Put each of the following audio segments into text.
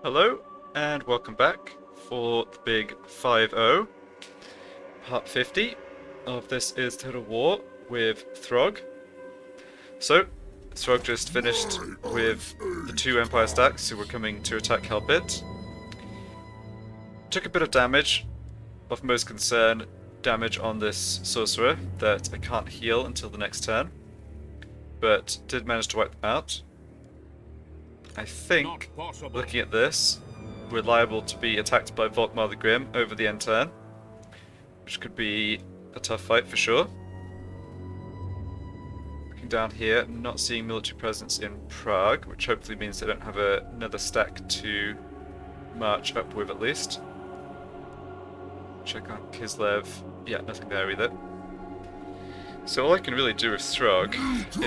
Hello, and welcome back for the big 5-0, part 50 of This is Total War with Throgg. So, Throgg just finished with the two Empire stacks who were coming to attack Helpit. Took a bit of damage, of most concern, damage on this sorcerer that I can't heal until the next turn, but did manage to wipe them out. I think, looking at this, we're liable to be attacked by Volkmar the Grim over the end turn, which could be a tough fight for sure. Looking down here, not seeing military presence in Prague, which hopefully means they don't have another stack to march up with at least. Check on Kislev. Yeah, nothing there either. So all I can really do with Throgg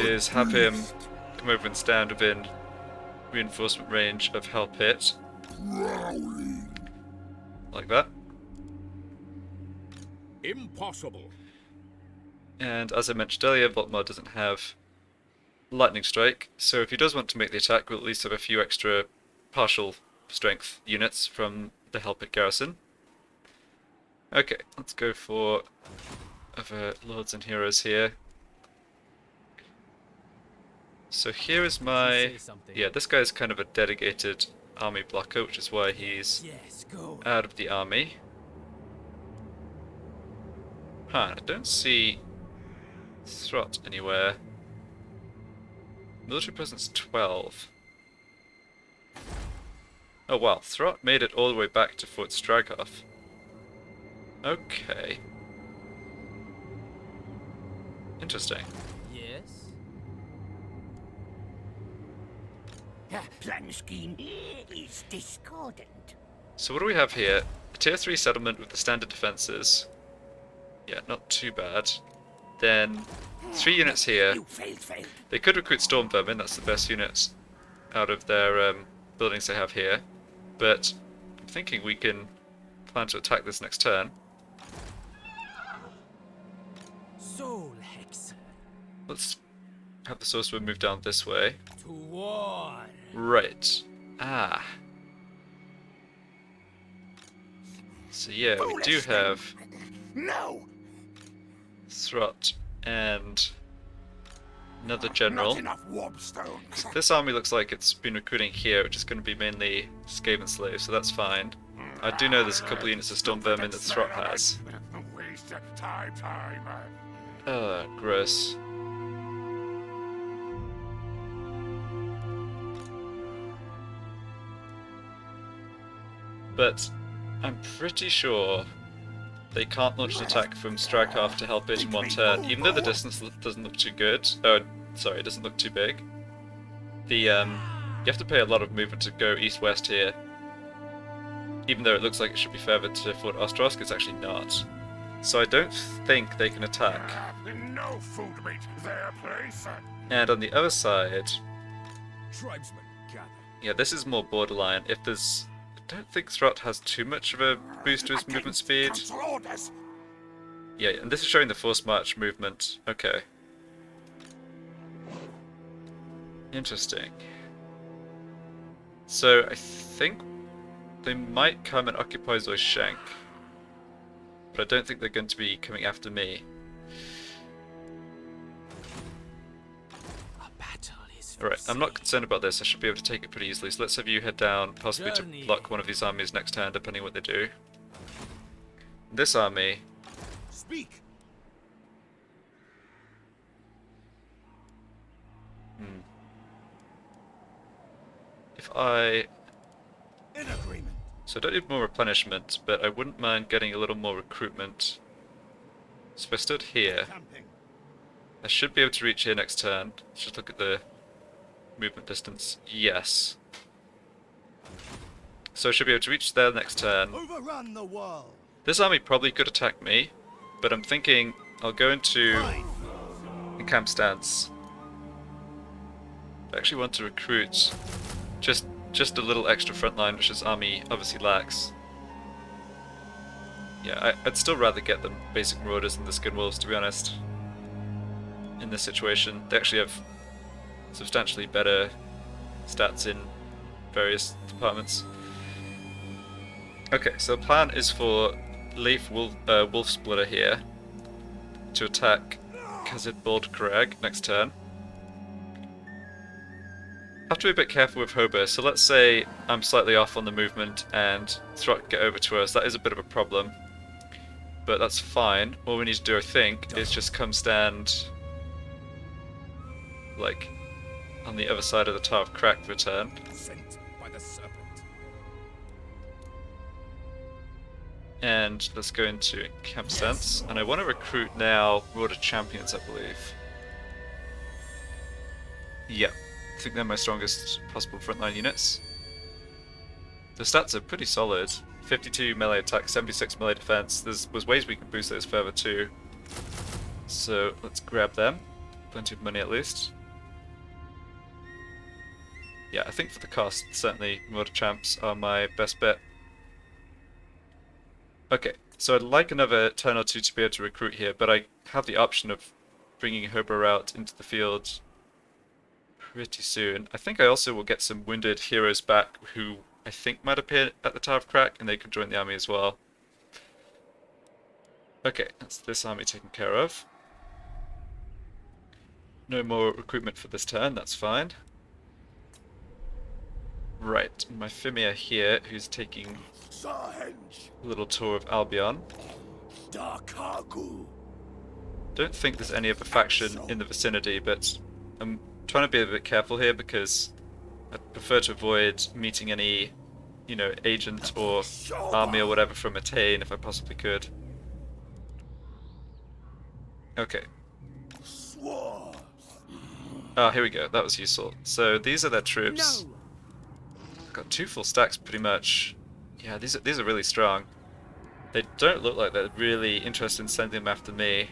is have him come over and stand within reinforcement range of Helpit. Like that. Impossible. And as I mentioned earlier, Volkmar doesn't have Lightning Strike, so if he does want to make the attack, we'll at least have a few extra partial strength units from the Helpit garrison. Okay, let's go for other lords and heroes here. So here is my... yeah, this guy is kind of a dedicated army blocker, which is why he's out of the army. Huh, I don't see Throt anywhere. Military presence 12. Oh wow, Throt made it all the way back to Fort Straghoff. Okay. Interesting. Yes? The plan scheme is discordant. So what do we have here? A tier 3 settlement with the standard defences. Yeah, not too bad. Then 3 units here. You failed. They could recruit Storm Vermin, that's the best units out of their buildings they have here. But I'm thinking we can plan to attack this next turn. Soul Hexer. Let's have the sorcerer move down this way. To war. Right. Ah. So yeah, we do have No. Throt and another general. Not enough warpstones. This army looks like it's been recruiting here, which is going to be mainly Skaven slaves, so that's fine. I do know there's a couple of units of Storm Vermin that Throt has. Waste of time. Gross. But I'm pretty sure they can't launch an attack from Straghoff to help it in one turn, even though the distance doesn't look too good. Oh, sorry, it doesn't look too big. You have to pay a lot of movement to go east-west here. Even though it looks like it should be further to Fort Ostrosk, it's actually not. So I don't think they can attack. No food meat their place. And on the other side, Tribesmen gather. yeah, this is more borderline. If there's... I don't think Throt has too much of a boost to his movement speed. Yeah, and this is showing the force march movement. Okay. Interesting. So I think they might come and occupy Zoishank, but I don't think they're going to be coming after me. A battle is Alright, I'm not concerned about this. I should be able to take it pretty easily. So let's have you head down, possibly to Journey. block one of these armies next turn, depending on what they do. This army... Speak. If I... In agreement. So I don't need more replenishment, but I wouldn't mind getting a little more recruitment. So if I stood here, Camping. I should be able to reach here next turn. Just look at the movement distance. Yes. So I should be able to reach there next turn. Overrun the world. This army probably could attack me, but I'm thinking I'll go into encamp stance. I actually want to recruit just a little extra front line, which this army obviously lacks. Yeah, I'd still rather get them basic marauders than the skin wolves, to be honest. In this situation, they actually have substantially better stats in various departments. Okay, so the plan is for Wolf Splitter here to attack Khazid Krag next turn. Have to be a bit careful with Hober, so let's say I'm slightly off on the movement and Throgg get over to us. That is a bit of a problem, but that's fine. All we need to do, I think, is just come stand like on the other side of the Tower of Crack for a turn. Sent by the serpent. And let's go into camp stance. And I want to recruit now Warlord Champions, I believe. Yeah, I think they're my strongest possible frontline units. The stats are pretty solid. 52 melee attack, 76 melee defense. There's ways we can boost those further too. So let's grab them. Plenty of money at least. Yeah, I think for the cost, certainly Warlord Champs are my best bet. Okay, so I'd like another turn or two to be able to recruit here, but I have the option of bringing Hober out into the field pretty soon. I think I also will get some wounded heroes back who I think might appear at the Tower of Crack, and they can join the army as well. Okay, that's this army taken care of. No more recruitment for this turn, that's fine. Right, my Fimir here, who's taking a little tour of Albion. Don't think there's any other faction in the vicinity, but I'm trying to be a bit careful here because I prefer to avoid meeting any, you know, agent or army or whatever from Attain if I possibly could. Okay. Ah, here we go. That was useful. So these are their troops. No. Got 2 full stacks pretty much. Yeah, these are really strong. They don't look like they're really interested in sending them after me.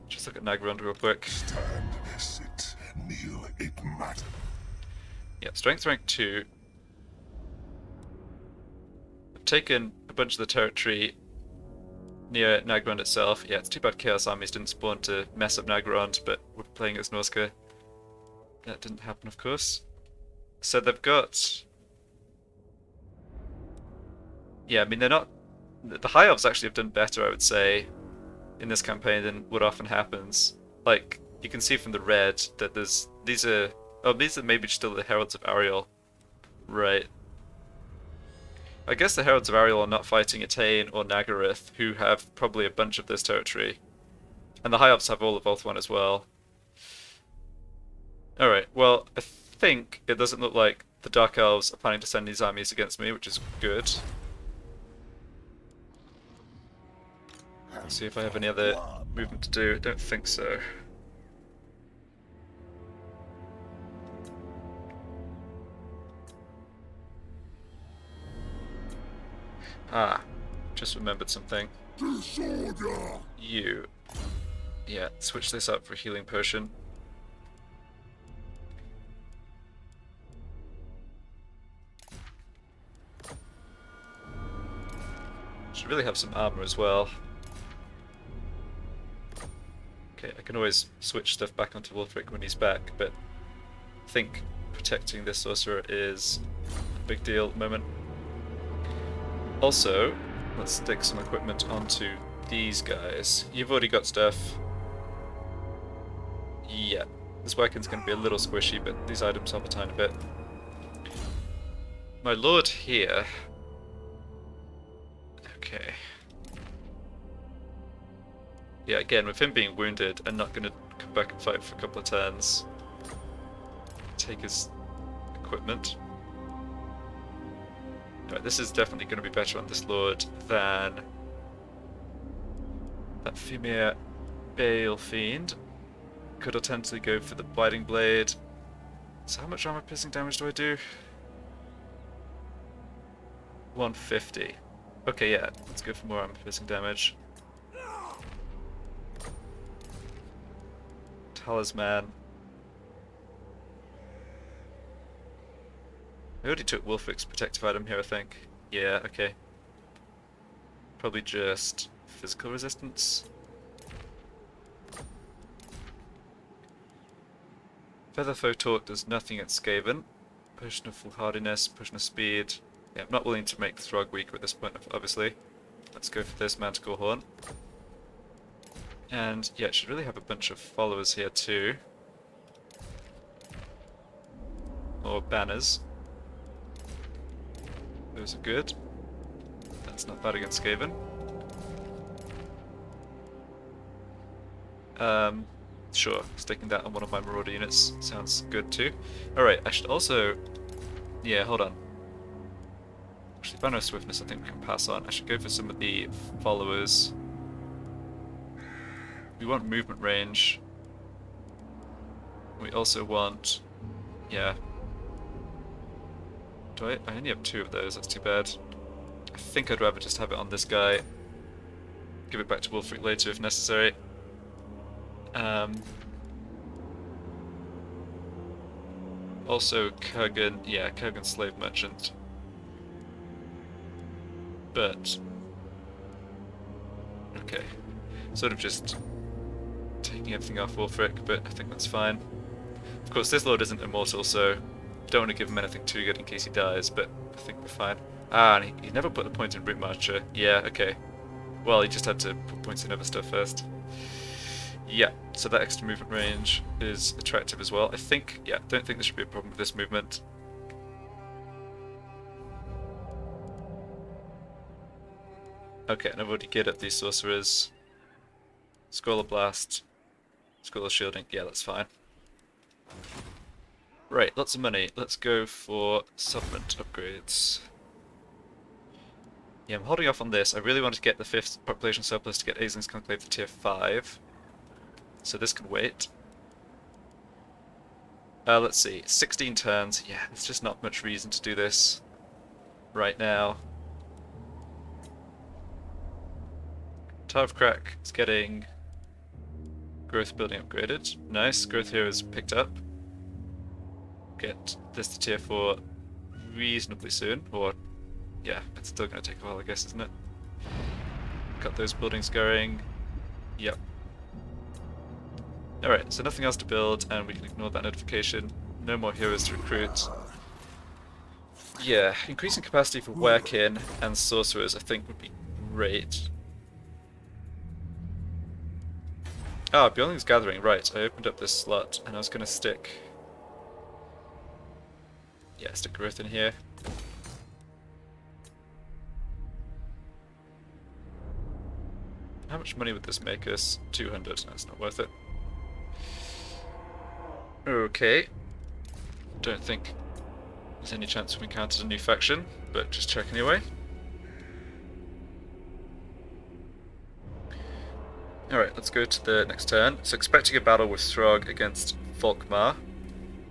Just look at Nagrond real quick. Stand, sit, kneel, it matters. Yeah, strength rank 2. I've taken a bunch of the territory near Nagrond itself. Yeah, it's too bad Chaos Armies didn't spawn to mess up Nagrond, but we're playing as Norsca. That didn't happen, of course. So they've got... Yeah, I mean, they're not... The High Elves actually have done better, I would say, in this campaign than what often happens. Like, you can see from the red that there's... These are... Oh, these are maybe still the Heralds of Ariel. Right. I guess the Heralds of Ariel are not fighting Attain or Nagaroth, who have probably a bunch of this territory. And the High Elves have all of Ulthuan as well. Alright, well, I think it doesn't look like the Dark Elves are planning to send these armies against me, which is good. Let's see if I have any other movement to do. Don't think so. Ah, just remembered something. You. Yeah, switch this up for a healing potion. Should really have some armor as well. Okay, I can always switch stuff back onto Wulfric when he's back, but I think protecting this sorcerer is a big deal at the moment. Also, let's stick some equipment onto these guys. You've already got stuff. Yeah, this Wycon's going to be a little squishy, but these items help a tiny bit. My lord here... Okay. Yeah, again, with him being wounded and not going to come back and fight for a couple of turns, take his equipment. Right, this is definitely going to be better on this lord than that Fimir Bale Fiend. Could alternatively go for the Biting Blade. So how much armor piercing damage do I do? 150. Okay, yeah, let's go for more armor piercing damage. Talisman. I already took Wulfric's protective item here, I think. Yeah, okay. Probably just physical resistance. Featherfoe Talk does nothing at Skaven. Potion of Foolhardiness, Potion of Speed. Yeah, I'm not willing to make Throgg weaker at this point, obviously. Let's go for this Manticore Horn. And yeah, it should really have a bunch of followers here too. Or banners. Those are good. That's not bad against Skaven. Sure, sticking that on one of my Marauder units sounds good too. Alright, I should also... Yeah, hold on. Actually, Banner of Swiftness I think we can pass on. I should go for some of the followers. We want movement range. We also want... Yeah. I only have 2 of those, that's too bad. I think I'd rather just have it on this guy. Give it back to Wulfric later if necessary. Also Kurgan, yeah, Kurgan Slave Merchant. But... Okay. Sort of just taking everything off Wulfric, but I think that's fine. Of course, this Lord isn't immortal, so don't want to give him anything too good in case he dies, but I think we're fine. Ah, and he never put the point in Brute Marcher. Yeah, okay. Well, he just had to put points in other stuff first. Yeah, so that extra movement range is attractive as well. I think, yeah, don't think there should be a problem with this movement. Okay, and I've already geared up these sorcerers. Scholar Blast, Scholar Shielding, yeah, that's fine. Right, lots of money. Let's go for supplement upgrades. Yeah, I'm holding off on this. I really want to get the 5th population surplus to get Aisling's Conclave to tier 5. So this can wait. Let's see, 16 turns. Yeah, there's just not much reason to do this right now. Tower of Crack is getting growth building upgraded. Nice, growth here is picked up. Get this to tier 4 reasonably soon, or yeah, it's still going to take a while I guess, isn't it? Got those buildings going. Yep. Alright, so nothing else to build, and we can ignore that notification. No more heroes to recruit. Yeah, increasing capacity for Werkin and Sorcerers I think would be great. Ah, Building's Gathering, right. I opened up this slot, and I was going to stick... Yeah, stick growth in here. How much money would this make us? 200, that's not worth it. Okay. Don't think there's any chance we've encountered a new faction, but just check anyway. Alright, let's go to the next turn. So expecting a battle with Throgg against Volkmar.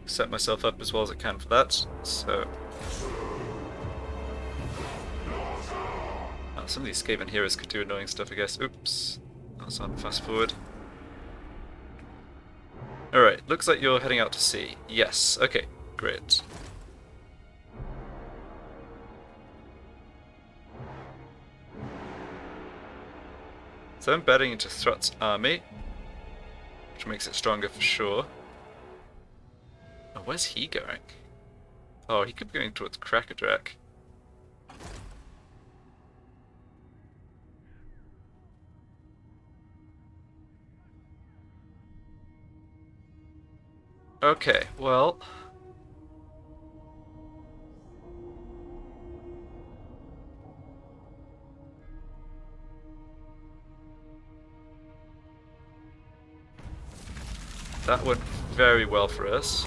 Set myself up as well as I can for that. So... Oh, some of these Skaven heroes could do annoying stuff, I guess. Oops. That's on fast forward. Alright, looks like you're heading out to sea. Yes, okay, great. So I'm betting into Thrutt's army, which makes it stronger for sure. Oh, where's he going? Oh, he could be going towards Krakadrak. Okay, well... That went very well for us.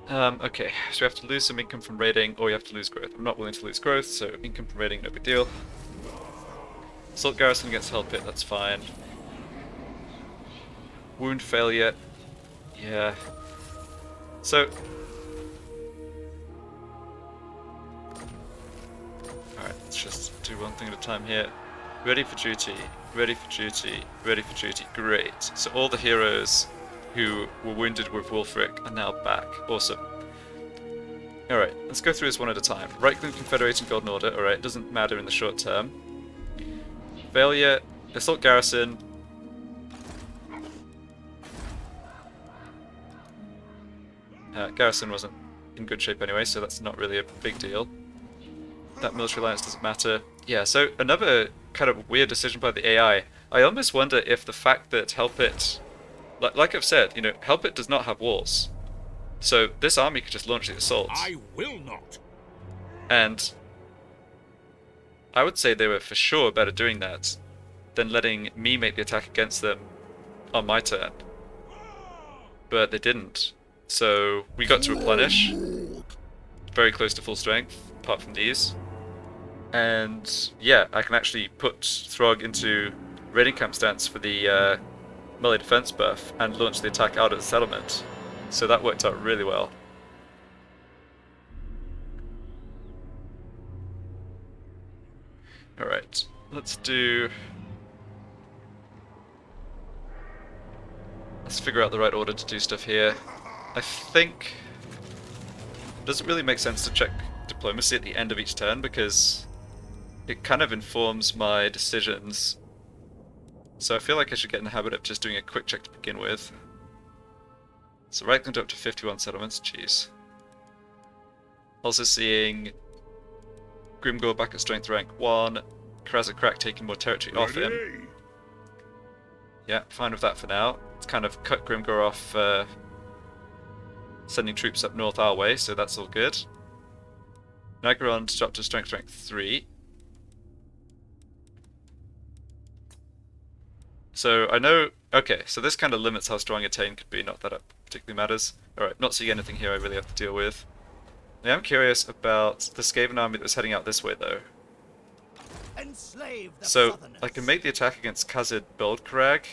Okay, so we have to lose some income from raiding, or you have to lose growth. I'm not willing to lose growth, so income from raiding, no big deal. Assault garrison against Hell Pit, that's fine. Wound failure, yeah. So... Alright, let's just do one thing at a time here. Ready for duty, ready for duty, ready for duty, great. So all the heroes who were wounded with Wulfric are now back, awesome. Alright, let's go through this one at a time. Right-click Confederation Golden Order, alright, doesn't matter in the short term. Failure, Assault Garrison. Garrison wasn't in good shape anyway, so that's not really a big deal. That military alliance doesn't matter. Yeah, so another kind of weird decision by the AI. I almost wonder if the fact that Helpit, like I've said, you know, Helpit does not have walls. So this army could just launch the assault. I will not. And I would say they were for sure better doing that than letting me make the attack against them on my turn. But they didn't. So we got to replenish. Very close to full strength, apart from these. And yeah, I can actually put Throgg into raiding camp stance for the melee defense buff and launch the attack out of the settlement. So that worked out really well. Alright, let's figure out the right order to do stuff here. I think it doesn't really make sense to check diplomacy at the end of each turn because it kind of informs my decisions. So I feel like I should get in the habit of just doing a quick check to begin with. So right clicked up to 51 settlements, jeez. Also seeing Grimgor back at strength rank 1, Krazakrak taking more territory off him. Yeah, fine with that for now. It's kind of cut Grimgor off sending troops up north our way, so that's all good. Nagron dropped to strength rank 3. So I know... Okay, so this kind of limits how strong a Tain could be, not that it particularly matters. Alright, not seeing anything here I really have to deal with. I am curious about the Skaven army that was heading out this way, though. Enslave the So, Southerners. I can make the attack against Khazid Beldkrag.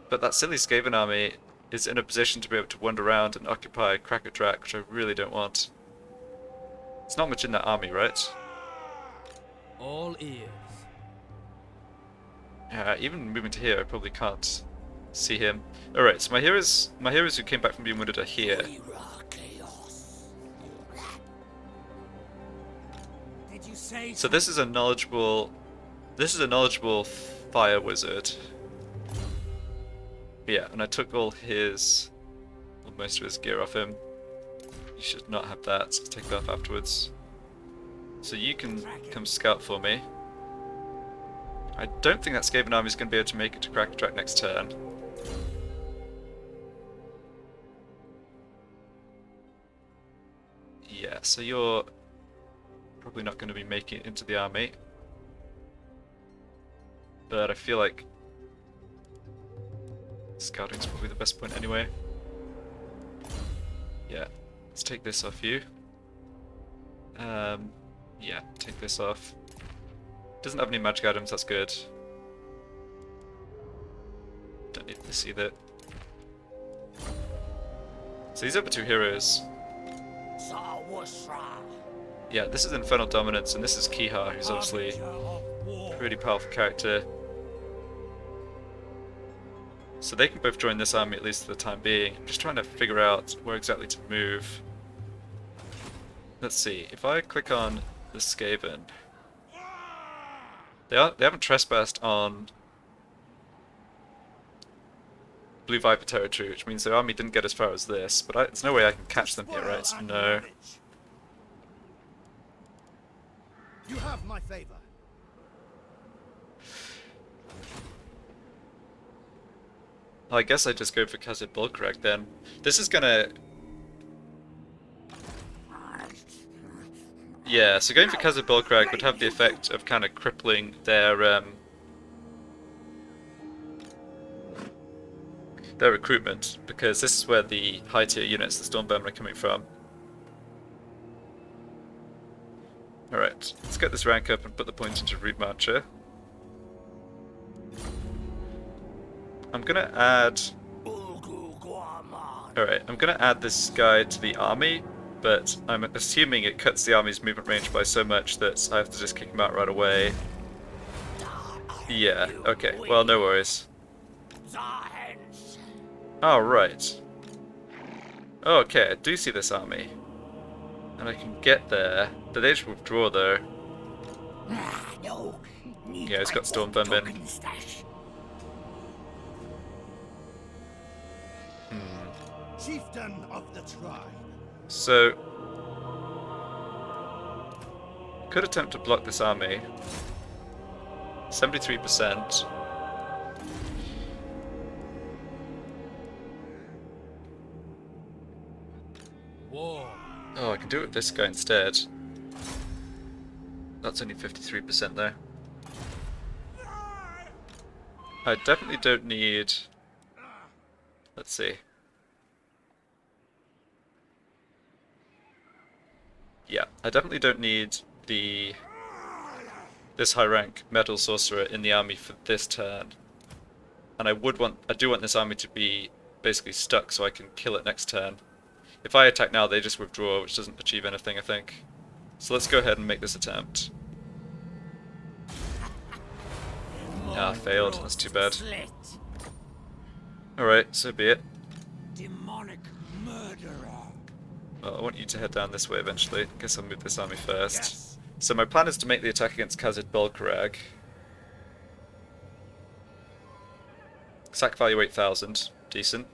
But that silly Skaven army is in a position to be able to wander around and occupy Krakatrak, which I really don't want. It's not much in that army, right? All ears. Yeah, even moving to here, I probably can't see him. Alright, so my heroes who came back from being wounded are here. Did you say So this is a knowledgeable fire wizard. Yeah, and I took all most of his gear off him. You should not have that. Take that off afterwards. So you can come scout for me. I don't think that Skaven army is going to be able to make it to Krakatrak next turn. Yeah, so you're probably not going to be making it into the army. But I feel like scouting's probably the best point anyway. Yeah, let's take this off you. Yeah, take this off. Doesn't have any magic items, that's good. Don't need this either. So these other two heroes. Yeah, this is Infernal Dominance and this is Kihar, who's obviously a really powerful character. So they can both join this army at least for the time being. I'm just trying to figure out where exactly to move. Let's see, if I click on the Skaven, they haven't trespassed on Blue Viper territory, which means their army didn't get as far as this, but there's no way I can catch them here, right? No. You have my favor. I guess I just go for Khazid Beldkrag then. This is gonna... Yeah, so going for Khazid Beldkrag would have the effect of kind of crippling their recruitment, because this is where the high tier units, the Stormbowmen, are coming from. Alright, let's get this rank up and put the points into Root Marcher. I'm gonna add... Alright, I'm gonna add this guy to the army, but I'm assuming it cuts the army's movement range by so much that I have to just kick him out right away. Yeah, okay, well, no worries. Alright. Okay, I do see this army. And I can get there. Did they just withdraw though? Yeah, he's got Stormbowmen. chieftain of the tribe. So, could attempt to block this army. 73%. War. Oh, I can do it with this guy instead. That's only 53% though. I definitely don't need... Let's see. Yeah, I definitely don't need this high rank metal sorcerer in the army for this turn. And I do want this army to be basically stuck so I can kill it next turn. If I attack now, they just withdraw, which doesn't achieve anything, I think. So let's go ahead and make this attempt. Ah, failed. That's too bad. Alright, so be it. Demonic murderer. Well, I want you to head down this way eventually. Guess I'll move this army first. Yes. So my plan is to make the attack against Khazid Belkarag. Sack value 8,000. Decent.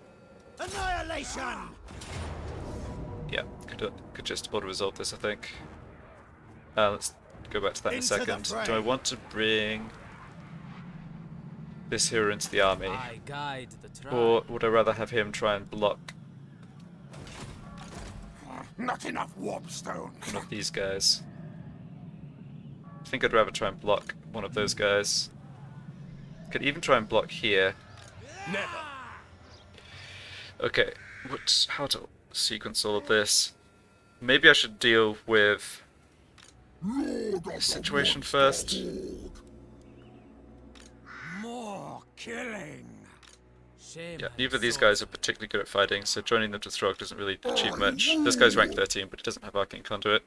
Annihilation. Yeah, could just auto-resolve this, I think. Let's go back to that in a Into the second. fray. Do I want to bring this hero into the army? I guide the tribe. Or would I rather have him try and block Not enough warpstone. one of these guys? I think I'd rather try and block one of those guys. Could even try and block here. Never. Okay, how to sequence all of this? Maybe I should deal with Lord the of situation the first. Horde. More killing. Shame. Yeah, neither of these guys are particularly good at fighting, so joining them to Throgg doesn't really achieve much. This guy's rank 13, but he doesn't have Arcane Conduit.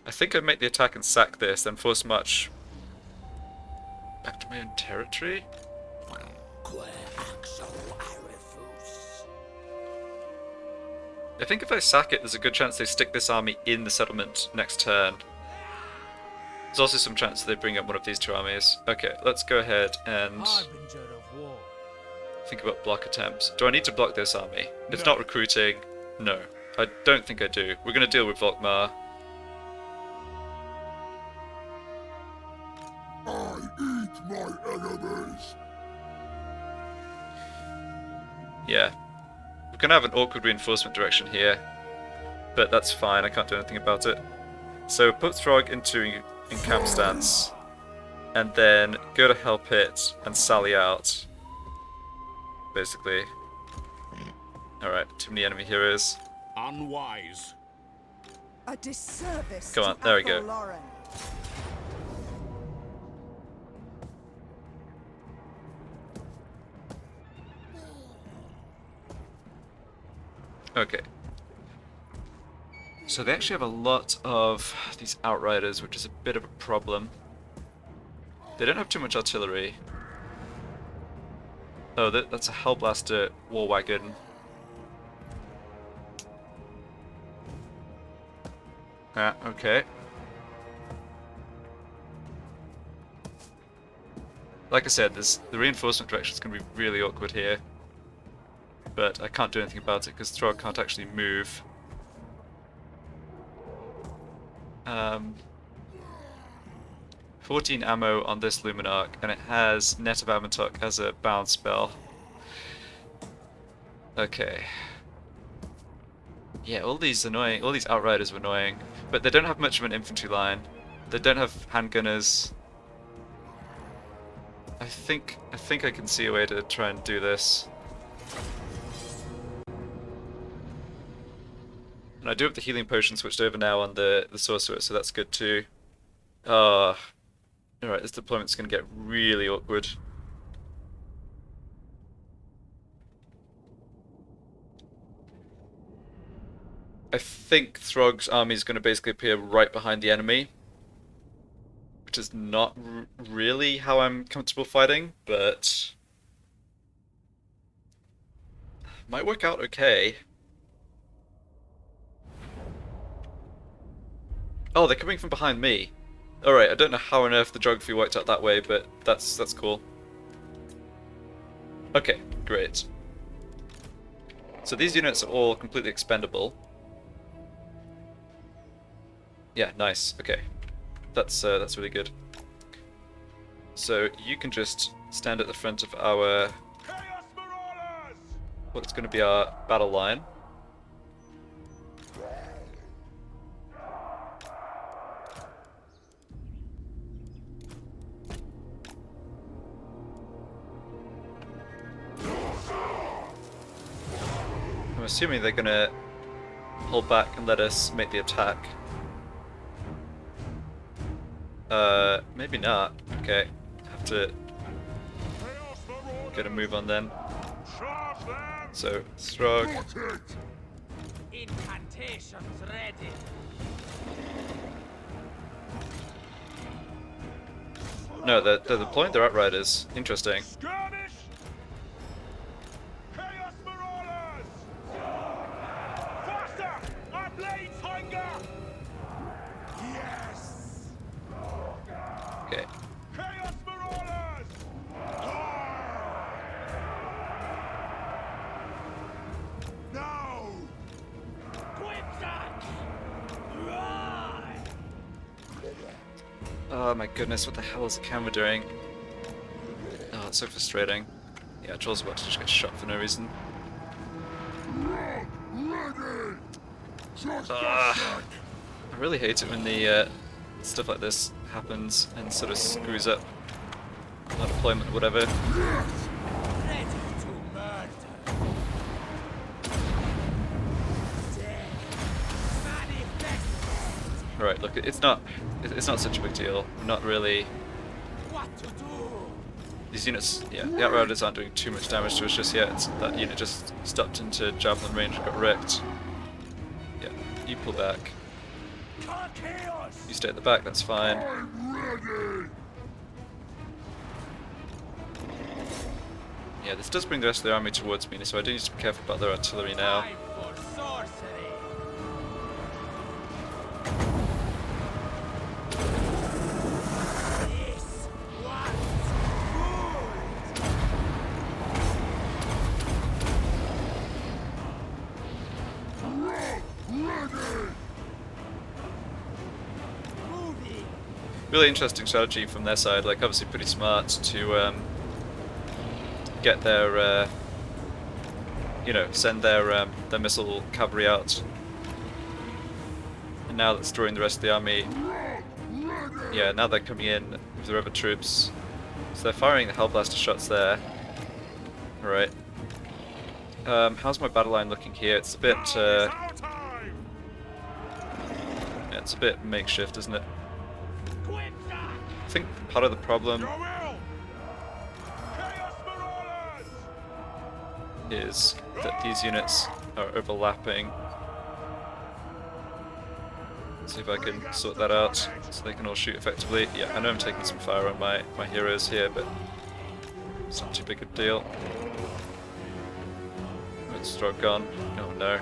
I think I'd make the attack and sack this, then force march back to my own territory. I think if I sack it, there's a good chance they stick this army in the settlement next turn. There's also some chance they bring up one of these two armies. Okay, let's go ahead and Harbinger of war. think about block attempts. Do I need to block this army? It's not recruiting. No, I don't think I do. We're going to deal with Volkmar. I eat my enemies. Yeah. We're going to have an awkward reinforcement direction here. But that's fine, I can't do anything about it. So put Throgg into encamp stance. And then go to help it and sally out. Basically. Alright, too many enemy heroes. Unwise. A disservice. Come on, to there we go. Ethel Lauren. Okay. So they actually have a lot of these outriders, which is a bit of a problem. They don't have too much artillery. Oh, that's a Hellblaster war wagon. Ah, okay. Like I said, the reinforcement direction is going to be really awkward here. But I can't do anything about it because Throgg can't actually move. 14 ammo on this Luminarch, and it has Net of Amatok as a bound spell. Okay. Yeah, all these outriders are annoying, but they don't have much of an infantry line. They don't have handgunners. I think I can see a way to try and do this. And I do have the healing potion switched over now on the sorcerer, so that's good too. Alright, this deployment's going to get really awkward. I think Throgg's army is going to basically appear right behind the enemy, which is not really how I'm comfortable fighting, but might work out okay. Oh, they're coming from behind me. Alright, I don't know how on earth the geography worked out that way, but that's cool. Okay, great. So these units are all completely expendable. Yeah, nice. Okay. That's really good. So you can just stand at the front of our what's going to be our battle line. I'm assuming they're going to hold back and let us make the attack. Maybe not. Okay, have to get a move on then. So, Throgg. Incantations ready. No, they're deploying their outriders. Interesting. Skirmish! Chaos Marauders! Faster! Our blades hunger! Yes! Okay. Chaos Marauders! No! Quipsack! Right! Oh my goodness, what the hell is the camera doing? Oh, it's so frustrating. Yeah, Troll's about to just get shot for no reason. Ready! Just I really hate it when the stuff like this happens and sort of screws up our deployment or whatever. Ready to murder. Dead. Manifest. Right, look, it's not such a big deal. We're not really. What to do? These units, yeah, the outriders aren't doing too much damage to us just yet. That unit just stopped into javelin range and got wrecked. Yeah, you pull back. Chaos. You stay at the back, that's fine. I'm ready! Yeah, this does bring the rest of the army towards me, so I do need to be careful about their artillery now. Time for sorcery. This was Ready! moving. Really interesting strategy from their side, like obviously pretty smart to get their, you know, send their missile cavalry out. And now that's drawing the rest of the army. Yeah, now they're coming in with their other troops. So they're firing the Hellblaster shots there. Alright. How's my battle line looking here? It's a bit, Our time! yeah, it's a bit makeshift, isn't it? Quipsack. I think part of the problem Your will! Chaos Marauders! is that these units are overlapping. See if I can sort that out so they can all shoot effectively. Yeah, I know I'm taking some fire on my heroes here, but it's not too big a deal. It's Throgg gone. Oh no.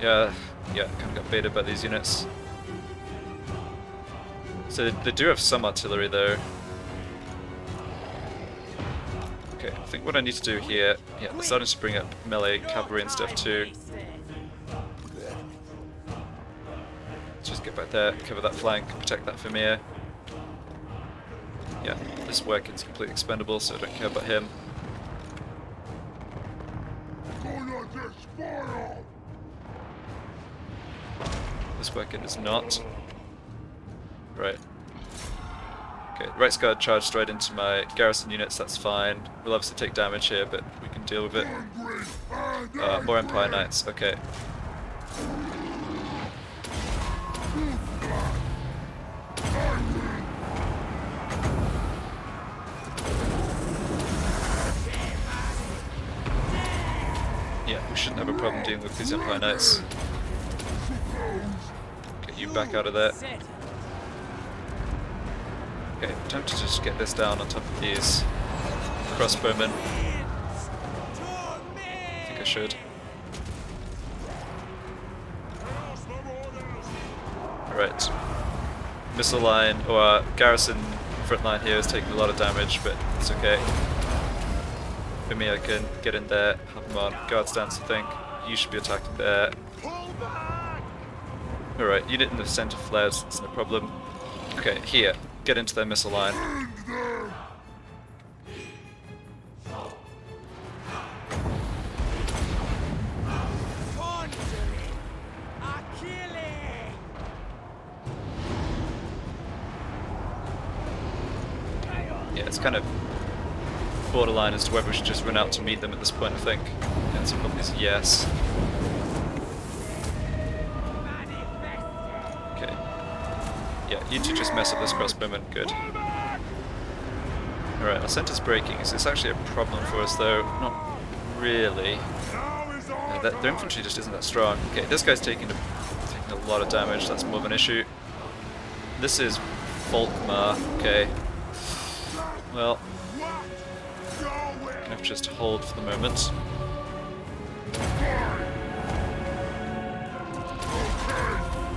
Yeah, kind of got baited by these units. So they do have some artillery though. Okay, I think what I need to do here, yeah, they're starting to bring up melee cavalry and stuff too. Just get back there, cover that flank, protect that Vermeer. Yeah, this Workin's completely expendable, so I don't care about him. Gonna fire! This Workin is not. Right. Okay, Right Guard charged right into my garrison units, that's fine. We'll obviously take damage here, but we can deal with it. Hungry and More Empire Knights, okay. Yeah, we shouldn't have a problem dealing with these Empire Knights. Get you back out of there. Set. Okay, time to just get this down on top of these crossbowmen. I think I should. Chaos Marauders! Alright. Missile line, or garrison front line here is taking a lot of damage, but it's okay. For me, I can get in there, have them on guard stance, I think. You should be attacking there. Alright, unit in the center flares, it's no problem. Okay, here, get into their missile line. Conjuring! A killing! Yeah, it's kind of borderline as to whether we should just run out to meet them at this point, I think. The answer probably is yes. Okay. Yeah, you two just mess up this crossbowman. Good. Alright, our center's breaking. Is this actually a problem for us, though? Not really. Their infantry just isn't that strong. Okay, this guy's taking a lot of damage. That's more of an issue. This is Volkmar. Okay. Well, I have to just hold for the moment.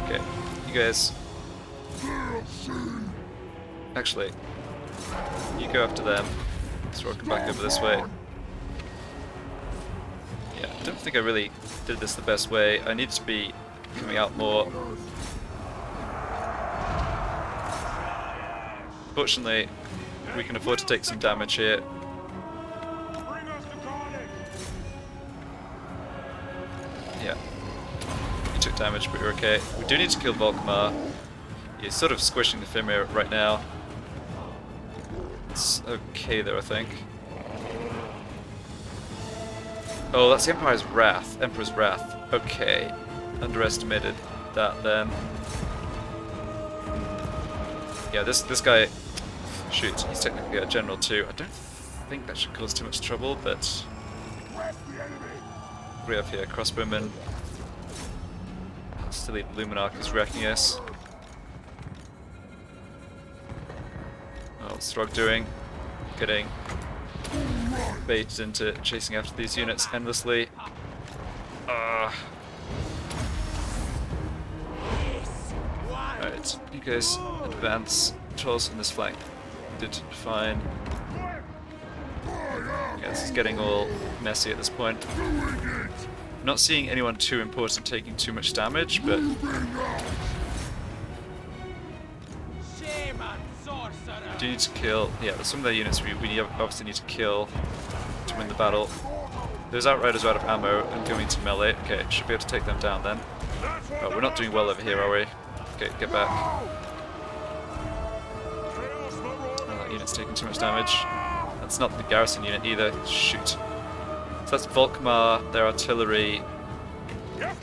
Okay, you guys. Actually, you go after them. So I'll come back over this way. Yeah, I don't think I really did this the best way. I need to be coming out more. Fortunately, we can afford to take some damage here. Yeah. You took damage, but you're okay. We do need to kill Volkmar. He's sort of squishing the Fimir right now. It's okay though, I think. Oh, that's the Emperor's Wrath. Emperor's Wrath. Okay. Underestimated that then. Yeah, this guy... Shoot, he's technically a general too. I don't think that should cause too much trouble, but... What do we have here? Crossbowmen. Silly Luminarch is wrecking us. Oh, what's Throgg doing? Getting baited into chasing after these units endlessly. Alright, you guys advance. Trolls on this flank did fine. Yeah, this is getting all messy at this point. Not seeing anyone too important taking too much damage, but Shame on sorcerer! we do need to kill. Yeah, some of their units we obviously need to kill to win the battle. Those Outriders are out of ammo and going to melee. Okay, should be able to take them down then. Oh, we're not doing well over here, are we? Okay, get back. Oh, that unit's taking too much damage. That's not the garrison unit either. Shoot. So that's Volkmar, their artillery. Yeah,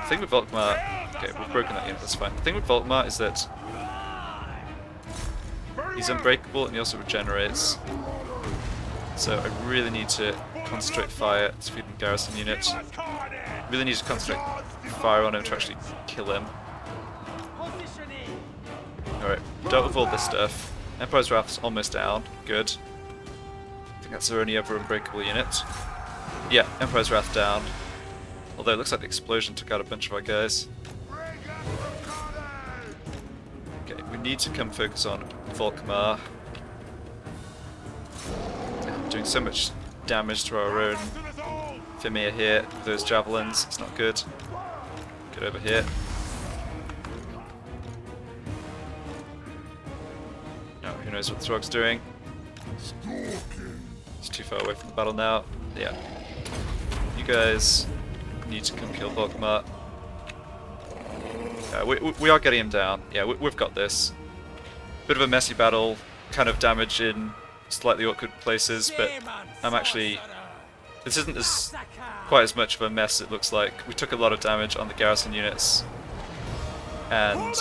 the thing with Volkmar... Okay, we've broken that unit, that's fine. The thing with Volkmar is that he's unbreakable and he also regenerates. So I really need to concentrate fire to feed the garrison unit. Really need to concentrate fire on him to actually kill him. Alright, dealt with all this stuff. Emperor's Wrath's almost down. Good. I think that's their only other unbreakable unit. Yeah, Emperor's Wrath down. Although it looks like the explosion took out a bunch of our guys. Okay, we need to come focus on Volkmar. Doing so much damage to our own Fimir here with those javelins. It's not good. Get over here. No, who knows what Throgg's doing? He's too far away from the battle now. Yeah. You guys need to come kill Volkmar. We are getting him down. Yeah, we've got this. Bit of a messy battle, kind of damage in slightly awkward places, but I'm actually... This isn't quite as much of a mess it looks like. We took a lot of damage on the garrison units, and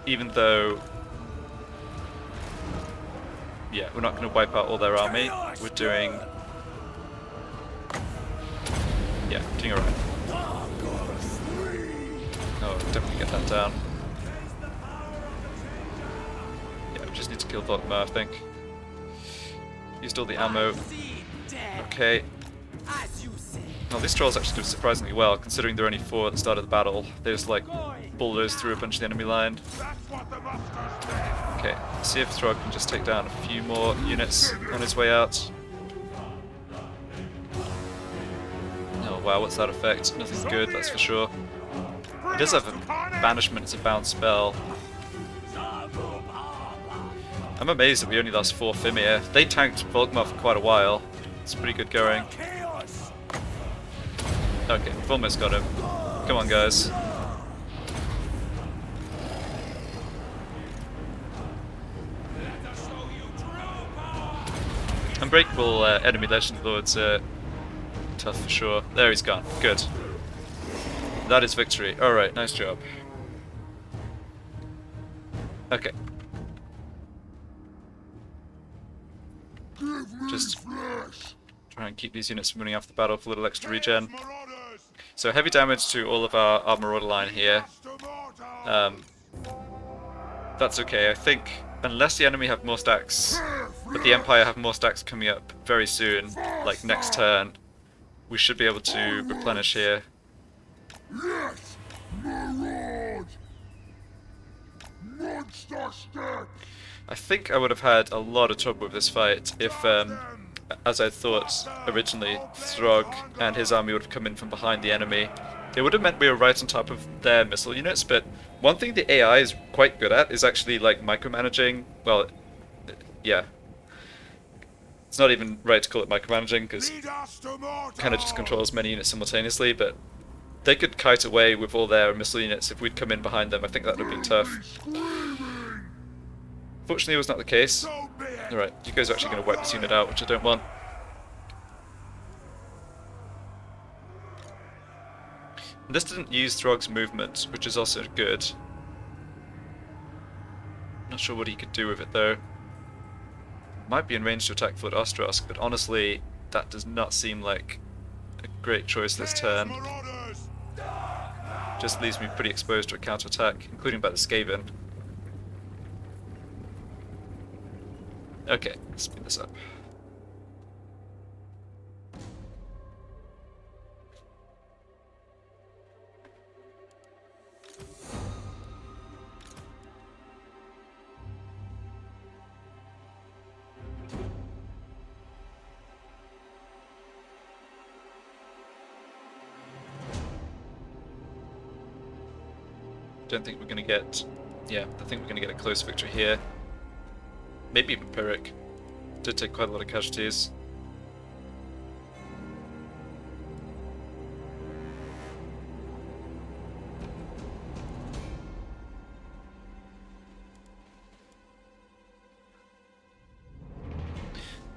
even though... Yeah, we're not going to wipe out all their army, we're doing... Yeah, doing alright. Oh, definitely get that down. Yeah, we just need to kill Volkmar, I think. Used all the ammo. Okay. As you say. Well, these trolls actually do surprisingly well, considering there are only 4 at the start of the battle. They just like bulldoze through a bunch of the enemy line. That's what the masters did. Okay, see if Throgg can just take down a few more units on his way out. Oh wow, what's that effect? Nothing good, that's for sure. He does have a banishment as a bound spell. I'm amazed that we only lost 4 Fimir. They tanked Volkmar for quite a while. It's pretty good going. Okay, we've almost got him. Come on, guys. Unbreakable enemy legend lords are tough for sure. There, he's gone. Good. That is victory. Alright, nice job. Okay. Just try and keep these units from running off the battle for a little extra regen. So heavy damage to all of our Marauder line here. That's okay. I think unless the enemy have more stacks, but the Empire have more stacks coming up very soon, like next turn, we should be able to replenish here. Yes, Marauder. Monster stack. I think I would have had a lot of trouble with this fight if, as I thought originally, Throgg and his army would have come in from behind the enemy. It would have meant we were right on top of their missile units, but one thing the AI is quite good at is actually like micromanaging. Well, yeah. It's not even right to call it micromanaging because it kind of just controls many units simultaneously, but they could kite away with all their missile units if we'd come in behind them. I think that would have been tough. Fortunately, it was not the case. Alright, you guys are actually going to wipe this unit out, which I don't want. And this didn't use Throgg's movement, which is also good. Not sure what he could do with it though. Might be in range to attack Fort Ostrosk, but honestly, that does not seem like a great choice this turn. Just leaves me pretty exposed to a counterattack, including by the Skaven. Okay, let's speed this up. Don't think we're going to get... Yeah, I think we're going to get a close victory here. Maybe even Pyrrhic. Did take quite a lot of casualties.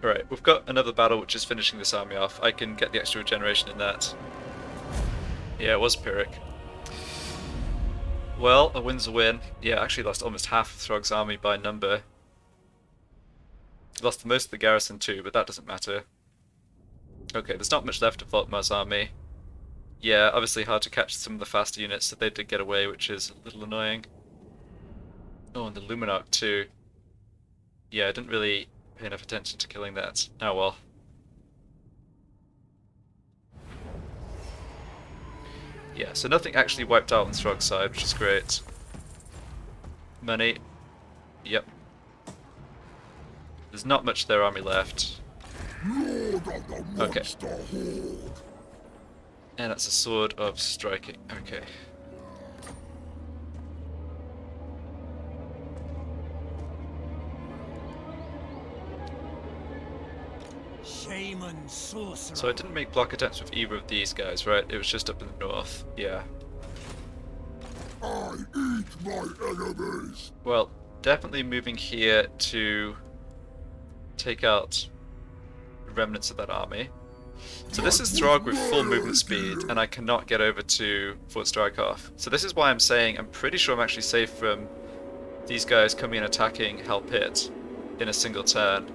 Alright, we've got another battle which is finishing this army off. I can get the extra regeneration in that. Yeah, it was Pyrrhic. Well, a win's a win. Yeah, I actually lost almost half of Throgg's army by number. Lost most of the garrison too, but that doesn't matter. Okay, there's not much left of Volkmar's army. Yeah, obviously hard to catch some of the faster units, so they did get away, which is a little annoying. Oh, and the Luminarch too. Yeah, I didn't really pay enough attention to killing that. Oh well. Yeah, so nothing actually wiped out on Throgg's side, which is great. Money. Yep. There's not much of their army left. Okay. And that's a sword of striking. Okay. Shaman sorcerer. So I didn't make block attempts with either of these guys, right? It was just up in the north. Yeah. I eat my enemies. Well, definitely moving here to take out remnants of that army. So this is Throgg with full movement speed, and I cannot get over to Fort Strykov. So this is why I'm saying I'm pretty sure I'm actually safe from these guys coming and attacking Hell Pit in a single turn.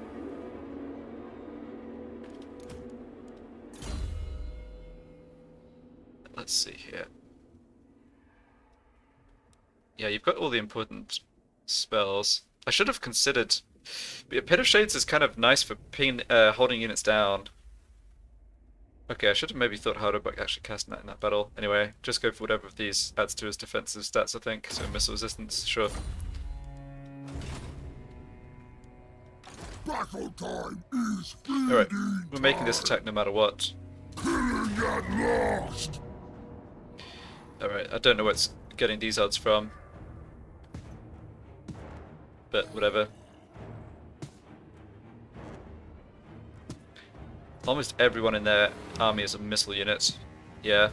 Let's see here. Yeah, you've got all the important spells. I should have considered... Pit of Shades is kind of nice for holding units down. Okay, I should have maybe thought harder about actually casting that in that battle. Anyway, just go for whatever of these adds to his defensive stats, I think. So missile resistance, sure. Battle time is Alright, feeding we're making this time. attack no matter what. Killing at last. Alright, I don't know where it's getting these odds from. But whatever. Almost everyone in their army is a missile unit. Yeah.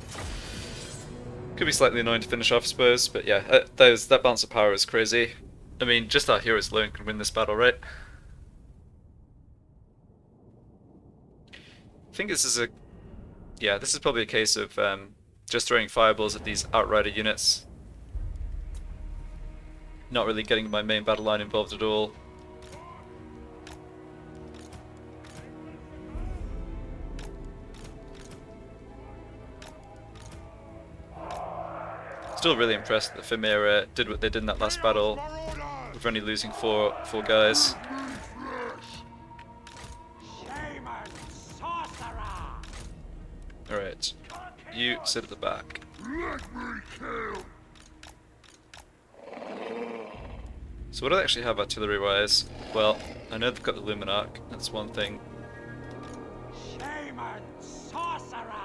Could be slightly annoying to finish off, I suppose, but yeah, that balance of power is crazy. I mean, just our heroes alone can win this battle, right? I think this is a... Yeah, this is probably a case of just throwing fireballs at these Outrider units. Not really getting my main battle line involved at all. Still really impressed that Femira did what they did in that last battle. We're only losing four guys. Alright, you sit at the back. Let me kill. So what do they actually have artillery wise? Well, I know they've got the Luminarch, that's one thing.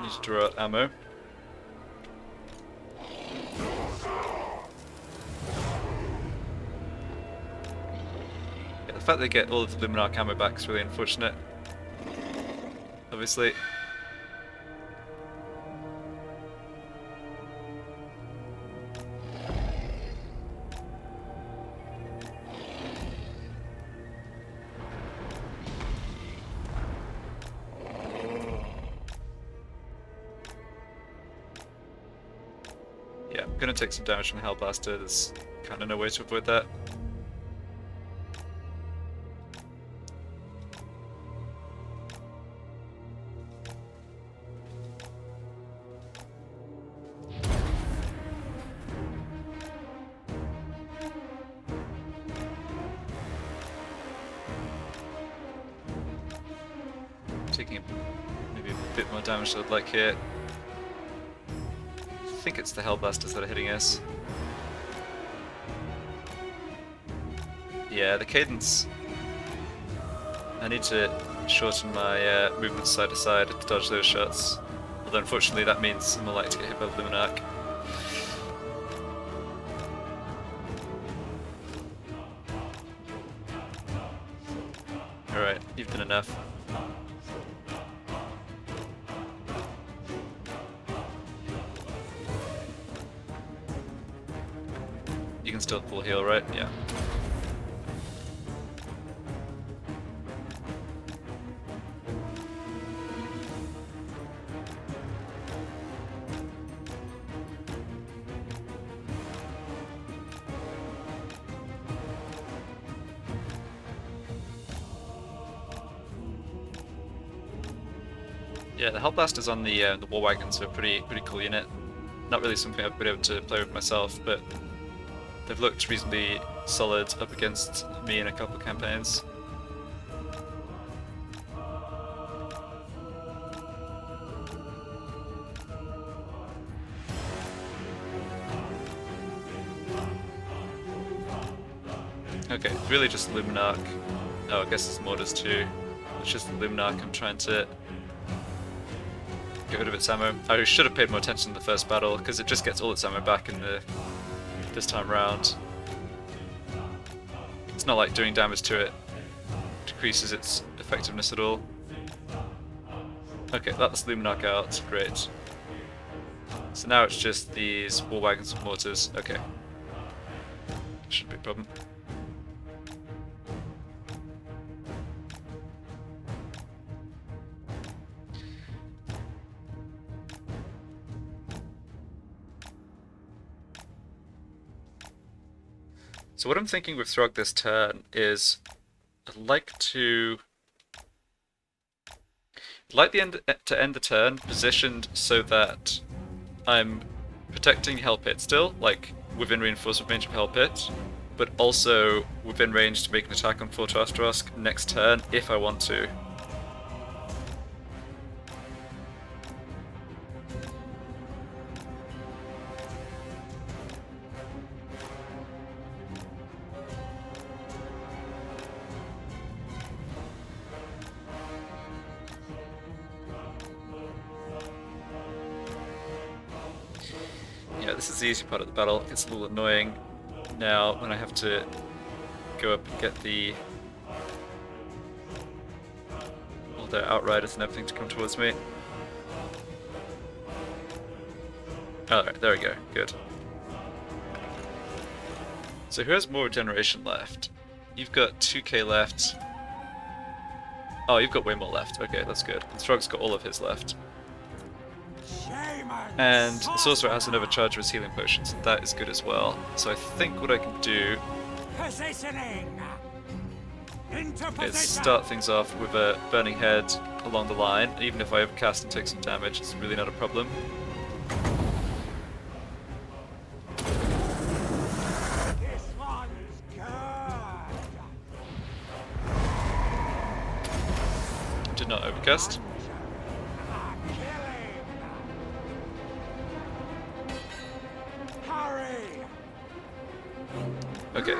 Need to draw out ammo. Yeah, the fact they get all of the Luminarch ammo back is really unfortunate. Obviously. Yeah, I'm gonna take some damage from Hellblaster, there's kinda no way to avoid that. Taking maybe a bit more damage than I'd like here. I think it's the Hellblasters that are hitting us. Yeah, the cadence. I need to shorten my movement side to side to dodge those shots. Although unfortunately that means I'm more likely to get hit by the Luminarch. Alright, you've done enough. You can still full heal, right? Yeah. Yeah, the Hellblasters on the War Wagons are pretty cool unit. Not really something I've been able to play with myself, but they've looked reasonably solid up against me in a couple of campaigns. Okay, really just Luminarch. Oh, I guess it's Mortars too. It's just the Luminarch I'm trying to get rid of its ammo. I should have paid more attention in the first battle, because it just gets all its ammo back in this time round. It's not like doing damage to it decreases its effectiveness at all. Okay, that's Luminarch out, great. So now it's just these War Wagons and Mortars, okay. Shouldn't be a problem. So what I'm thinking with Throgg this turn is I'd like to to end the turn positioned so that I'm protecting Hell Pit still, like within reinforcement range of Hell Pit, but also within range to make an attack on Fort Astrosk next turn if I want to. this is the easy part of the battle. It's a little annoying now when I have to go up and get all their outriders and everything to come towards me. Alright, there we go. Good. So who has more regeneration left? You've got 2k left. Oh, you've got way more left. Okay, that's good. And Throgg's got all of his left. And the sorcerer has another charge of his healing potions. That is good as well. So I think what I can do is start things off with a burning head along the line. Even if I overcast and take some damage, it's really not a problem. Did not overcast. Okay.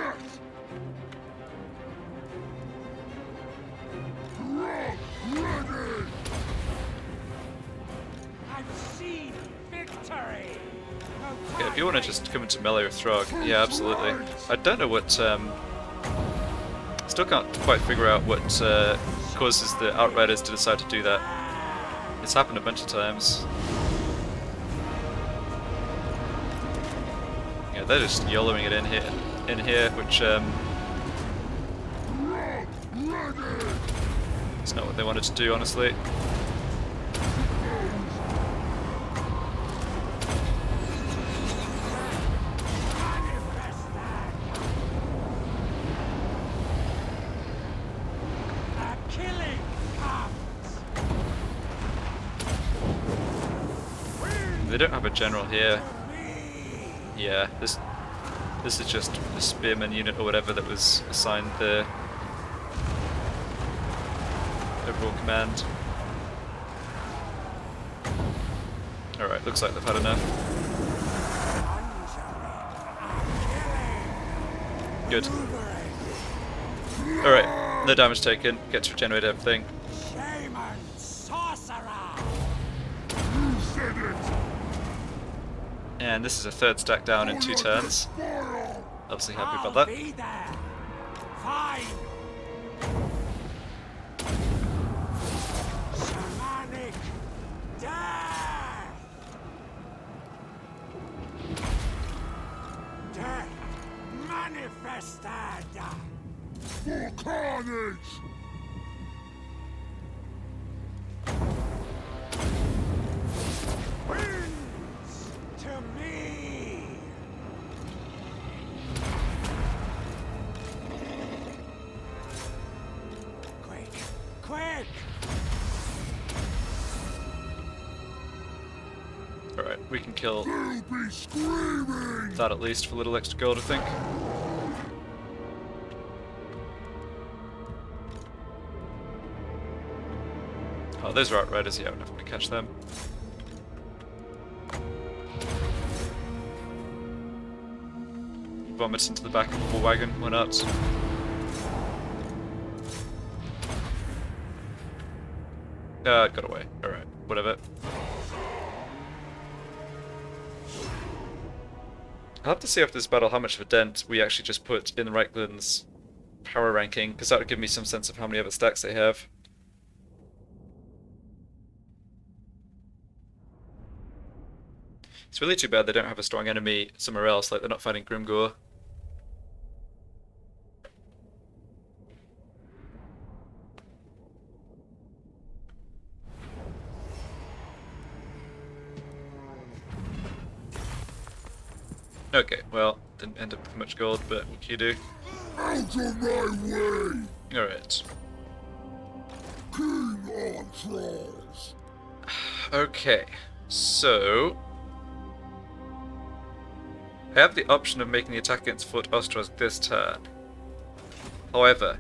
Okay, if you want to just come into melee with Throgg, yeah, absolutely. I don't know what, still can't quite figure out what causes the Outriders to decide to do that. It's happened a bunch of times. Yeah, they're just YOLOing it in here, which it's not what they wanted to do, honestly. They don't have a general here. Yeah, this is just a spearman unit or whatever that was assigned the overall command. Alright, looks like they've had enough. Good. Alright, no damage taken. Get to regenerate everything. And this is a third stack down in 2 turns. Obviously happy about that. Death manifested. For carnage! Wins to me. Quick, quick! Alright, we can kill They'll be screaming! that at least for a little extra gold, I think. Oh, those are Outriders, yeah, I'm never going to catch them. Vomit into the back of the wagon, why not? It got away. Alright, whatever. I'll have to see after this battle how much of a dent we actually just put in Reichland's power ranking, because that would give me some sense of how many other stacks they have. It's really too bad they don't have a strong enemy somewhere else, like they're not fighting Grimgor. Okay, well, didn't end up with much gold, but what can you do? Out of my way! Alright. King on trolls! Okay, so... I have the option of making the attack against Fort Ostrosk this turn. However,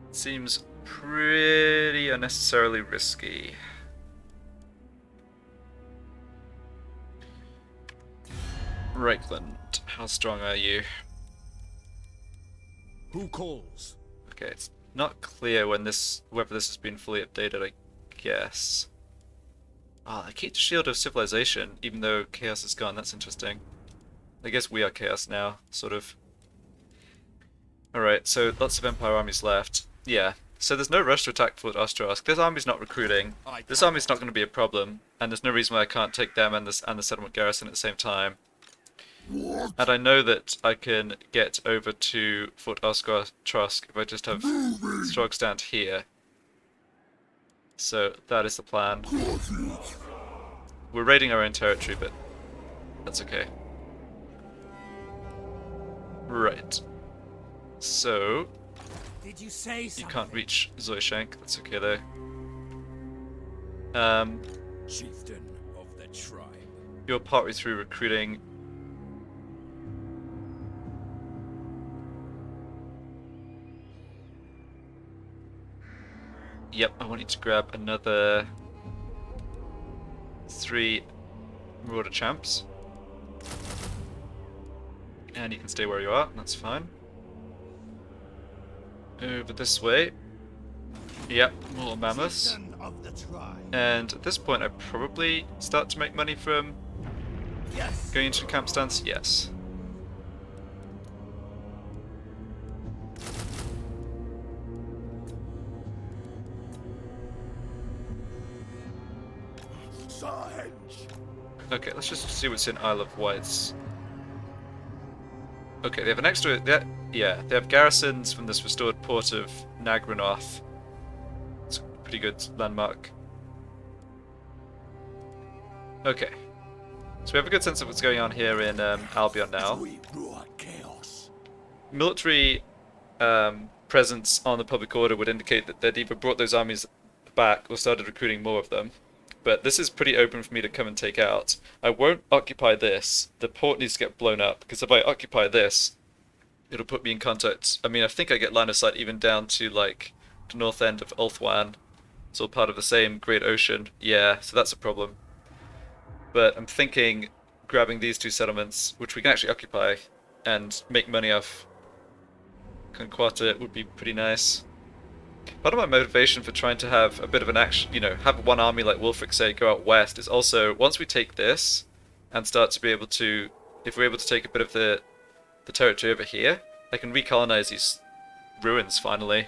it seems pretty unnecessarily risky. Reichland, how strong are you? Who calls? Okay, it's not clear when whether this has been fully updated, I guess. Ah, I keep the Shield of Civilization, even though Chaos is gone. That's interesting. I guess we are Chaos now, sort of. Alright, so lots of Empire armies left. Yeah, so there's no rush to attack Fort Ostrowsk. This army's not recruiting. This army's not going to be a problem, and there's no reason why I can't take them and the settlement garrison at the same time. And I know that I can get over to Fort Ostrowsk if I just have Throgg stand here. So that is the plan. We're raiding our own territory, but that's okay. Right. So Did you say you something? can't reach Zoishank. That's okay though. Chieftain of the tribe. You're partway through recruiting. Yep, I want you to grab another 3 Marauder champs. And you can stay where you are, that's fine. Over this way. Yep, more mammoths. Chieftain of the tribe. And at this point I probably start to make money from Yes. going into camp stance? Yes. Sarge. Okay, let's just see what's in Isle of Wights. Okay, they have an extra... yeah, they have garrisons from this restored port of Nagranoth. It's a pretty good landmark. Okay. So we have a good sense of what's going on here in Albion now. We brought chaos. Military presence on the public order would indicate that they'd either brought those armies back or started recruiting more of them. But this is pretty open for me to come and take out. I won't occupy this. The port needs to get blown up, because if I occupy this, it'll put me in contact. I mean, I think I get line of sight even down to, like, the north end of Ulthwan. It's all part of the same Great Ocean. Yeah, so that's a problem. But I'm thinking grabbing these 2 settlements, which we can actually occupy, and make money off Conquata would be pretty nice. Part of my motivation for trying to have a bit of an action, you know, have one army like Wulfric say go out west is also, once we take this and start to be able to, if we're able to take a bit of the territory over here, I can recolonize these ruins finally.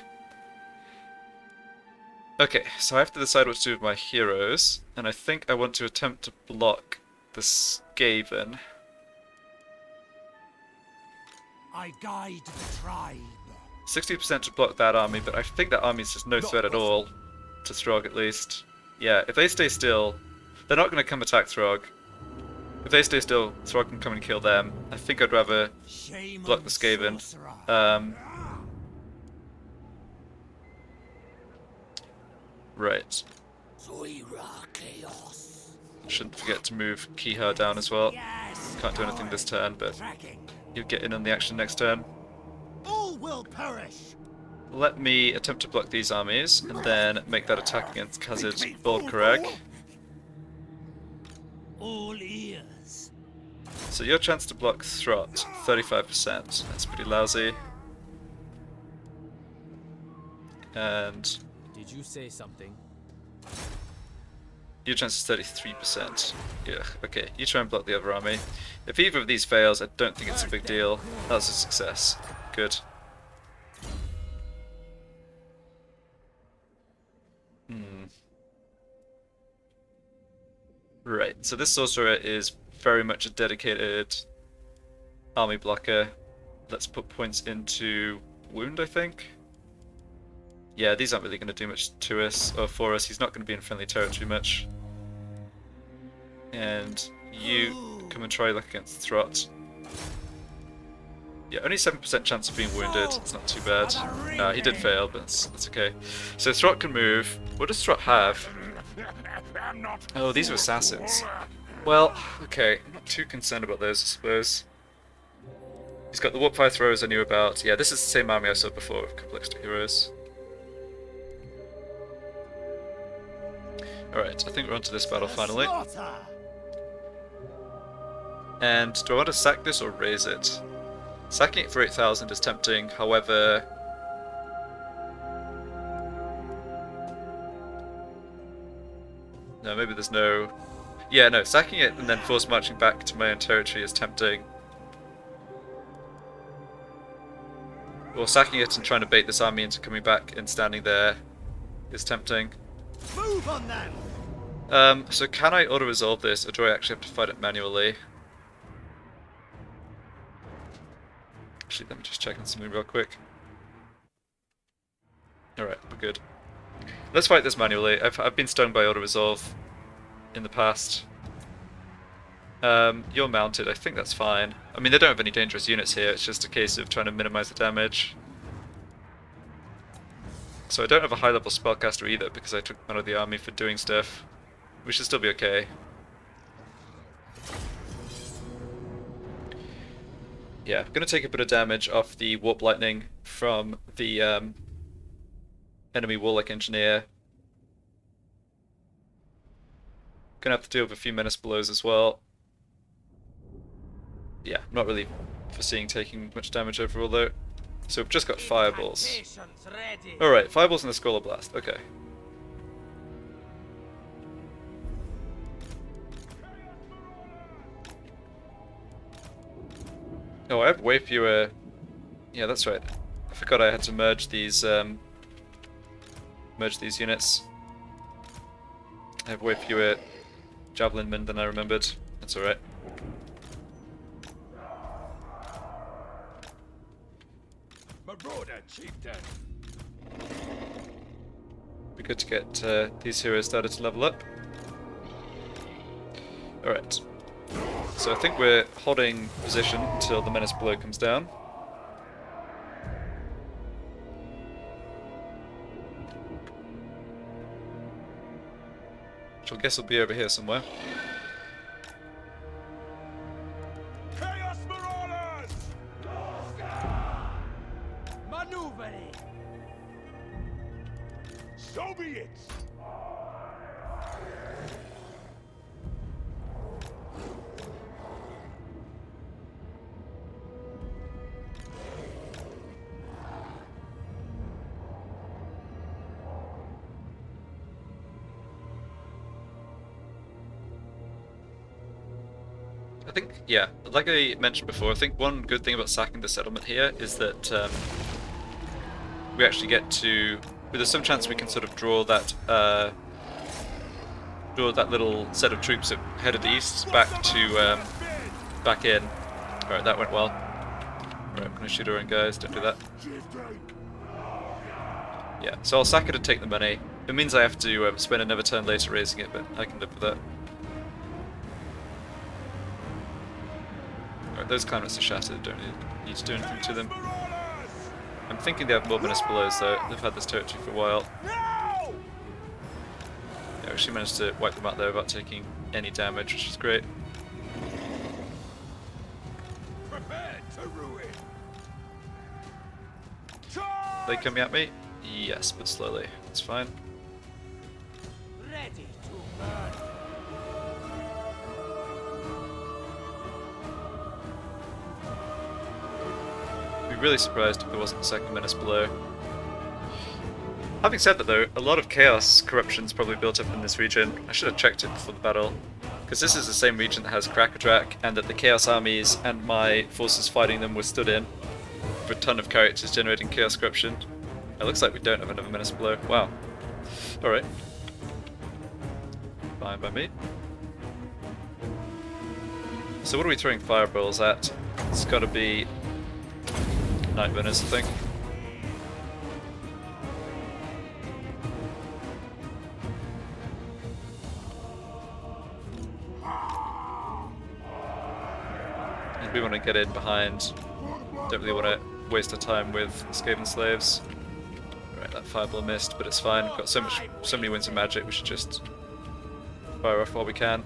Okay, so I have to decide what to do with my heroes, and I think I want to attempt to block the Skaven. I guide the tribe. 60% to block that army, but I think that army is just no threat at all to Throgg at least. Yeah, if they stay still, they're not going to come attack Throgg. If they stay still, Throgg can come and kill them. I think I'd rather Shame block on the Skaven. sorcerer. Right. Zoira chaos. Shouldn't forget to move Kiha down as well. Yes. Can't do anything this turn, but Tracking. you'll get in on the action next turn. All will perish. Let me attempt to block these armies, and then make that attack against Khazid Bolkarag. All ears. So your chance to block Throt, 35%. That's pretty lousy. And Did you say something? your chance is 33%. Yeah, okay, you try and block the other army. If either of these fails, I don't think it's a big deal. That's a success. Good. Right, so this sorcerer is very much a dedicated army blocker. Let's put points into wound, I think. Yeah, these aren't really going to do much to us or for us. He's not going to be in friendly territory much. And you come and try luck against Throt. Yeah, only 7% chance of being wounded. It's not too bad. He did fail, but that's okay. So Throt can move. What does Throt have? Oh, these are assassins. Well, okay. I'm not too concerned about those, I suppose. He's got the warp fire throwers I knew about. Yeah, this is the same army I saw before with a couple extra heroes. Alright, I think we're onto this battle finally. Slaughter. And do I want to sack this or raise it? Sacking it for 8,000 is tempting, however... No, maybe there's no... Yeah, no, sacking it and then force marching back to my own territory is tempting. Or sacking it and trying to bait this army into coming back and standing there is tempting. Move on then. So can I auto-resolve this, or do I actually have to fight it manually? Actually, let me just check on something real quick. Alright, we're good. Let's fight this manually. I've been stung by auto-resolve in the past. You're mounted, I think that's fine. I mean, they don't have any dangerous units here, it's just a case of trying to minimize the damage. So I don't have a high-level spellcaster either, because I took one of the army for doing stuff. We should still be okay. Yeah, I'm going to take a bit of damage off the Warp Lightning from the enemy Warlock Engineer. Gonna have to deal with a few Menace Blows as well. Yeah, not really foreseeing taking much damage overall though. So we've just got Fireballs. Alright, Fireballs and the Scholar Blast, okay. Oh, I have way fewer... Yeah, that's right. I forgot I had to merge these units. I have way fewer Javelin Men than I remembered. That's alright. Marauder chieftain. Be good to get these heroes started to level up. Alright. So I think we're holding position until the Menace Blow comes down. Which I guess will be over here somewhere. Chaos Marauders! Maneuvering. So be it! I think, yeah, like I mentioned before, I think one good thing about sacking the settlement here is that we actually get to... There's some chance we can sort of draw that little set of troops that headed east back to back in. Alright, that went well. Alright, I'm gonna shoot our own guys, don't do that. Yeah, so I'll sack it and take the money. It means I have to spend another turn later raising it, but I can live with that. Alright, those climates are shattered, don't need to do anything to them. I'm thinking they have more Menace Belows though, they've had this territory for a while. Yeah, I actually managed to wipe them out there without taking any damage, which is great. Prepare to ruin. They coming at me? Yes, but slowly. It's fine. Ready to burn. I'd be really surprised if there wasn't a second Menace below. Having said that though, a lot of Chaos corruption's probably built up in this region. I should have checked it before the battle. Because this is the same region that has Krakadrak, and that the Chaos armies and my forces fighting them were stood in. For a ton of characters generating Chaos corruption. It looks like we don't have another Menace below. Wow. Alright. Fine by me. So what are we throwing fireballs at? It's gotta be Night Runners, I think. And we want to get in behind. Don't really want to waste our time with Skaven slaves. Right, that fireball missed, but it's fine. We've got so many winds of magic, we should just fire off while we can.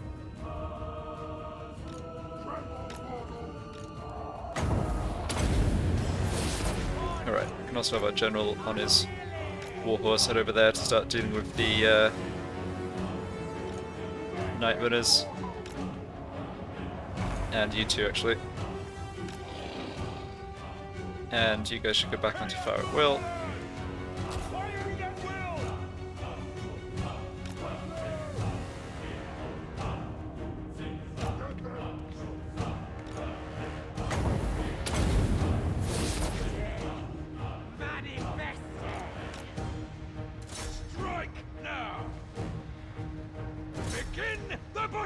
Alright, we can also have our general on his warhorse head over there to start dealing with the Night Runners. And you two, actually. And you guys should go back onto fire at will.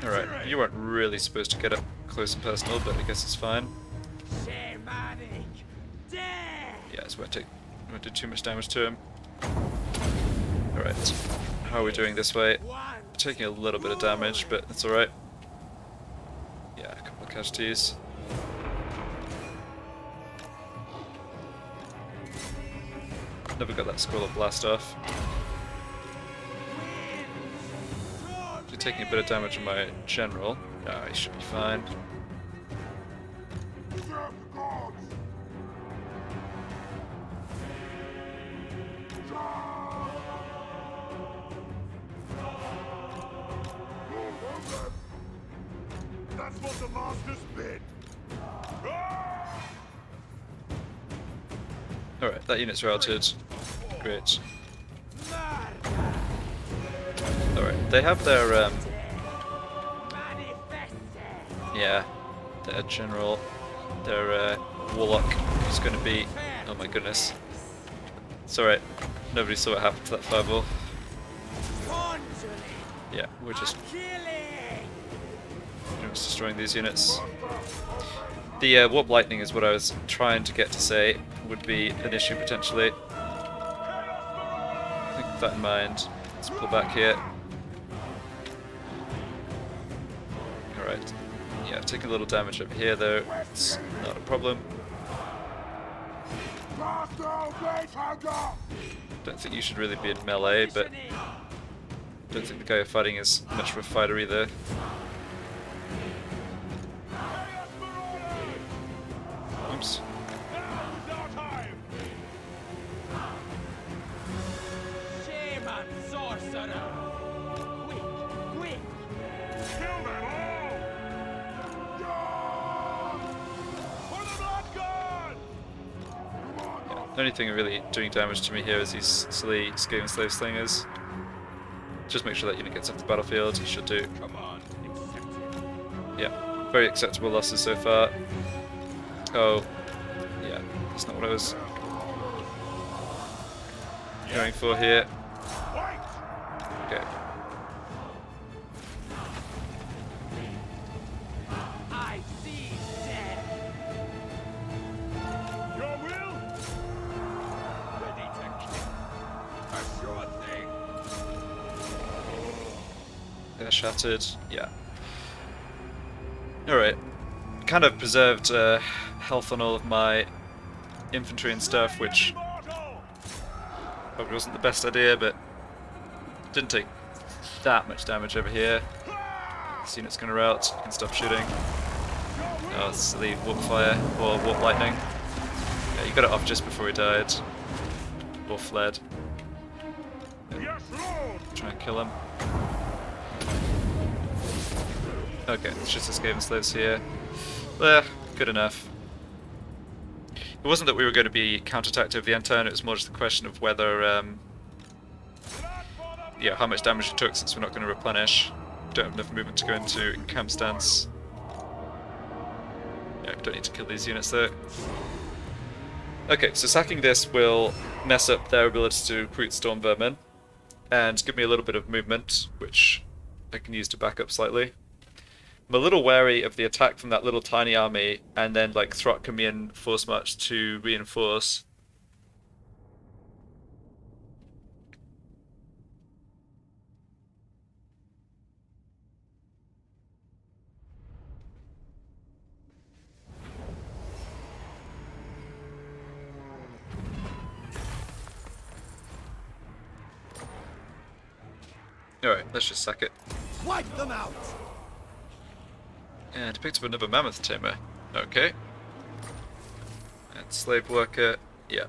Alright, you weren't really supposed to get up close and personal, but I guess it's fine. Shamanic death. Yeah, so I won't do too much damage to him. Alright, how are we doing this way? Taking a little bit of damage, but that's alright. Yeah, a couple of casualties. Never got that scroll of blast off. You're taking a bit of damage on my general. Ah, he should be fine. That's what the master's bid. Alright, that unit's routed. Great. Alright, they have their, yeah, their general, their, warlock is going to be, oh my goodness. It's alright, nobody saw what happened to that fireball. Yeah, we're just destroying these units. The warp lightning is what I was trying to get to say would be an issue potentially. Keep that in mind. Let's pull back here. Alright. Yeah, taking a little damage over here though. It's not a problem. Don't think you should really be in melee, but don't think the guy you're fighting is much of a fighter either. Oops. Shaman sorcerer. Quick, quick. Kill them all! For the blood god! The only thing really doing damage to me here is these silly Skaven Slave Slingers. Just make sure that unit gets off the battlefield, he should do. Come on, accept it. Yeah, very acceptable losses so far. Oh, yeah, that's not what I was going for here. Fight! Okay. I see death. Your will? Ready to kill. A sure thing. They're shattered, yeah. Alright. Kind of preserved health on all of my infantry and stuff, which probably wasn't the best idea, but didn't take that much damage over here. This unit's gonna rout, you can stop shooting. Oh, silly warp fire, or warp lightning. Yeah, you got it off just before he died. Or fled. Yes, Lord! Try and kill him. Okay, it's just escaping slaves here. Good enough. It wasn't that we were going to be counterattacked over the end turn, it was more just the question of whether, yeah, how much damage it took since we're not going to replenish. Don't have enough movement to go into camp stance. Yeah, we don't need to kill these units though. Okay, so sacking this will mess up their ability to recruit storm vermin, and give me a little bit of movement, which I can use to back up slightly. I'm a little wary of the attack from that little tiny army, and then like Throgg coming in force march to reinforce. Alright, let's just sack it. Wipe them out. And picked up another mammoth tamer. Okay. And slave worker. Yeah.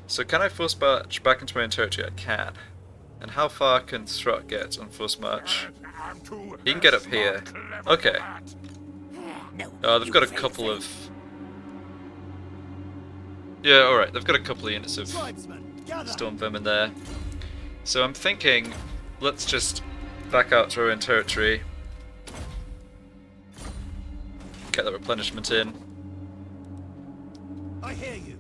So can I force march back into my own territory? I can. And how far can Throgg get on force march? He can get up here. Okay. They've got a couple of... Yeah, alright. They've got a couple of units of storm vermin there. So I'm thinking, let's just back out to our own territory. Get that replenishment in. I hear you.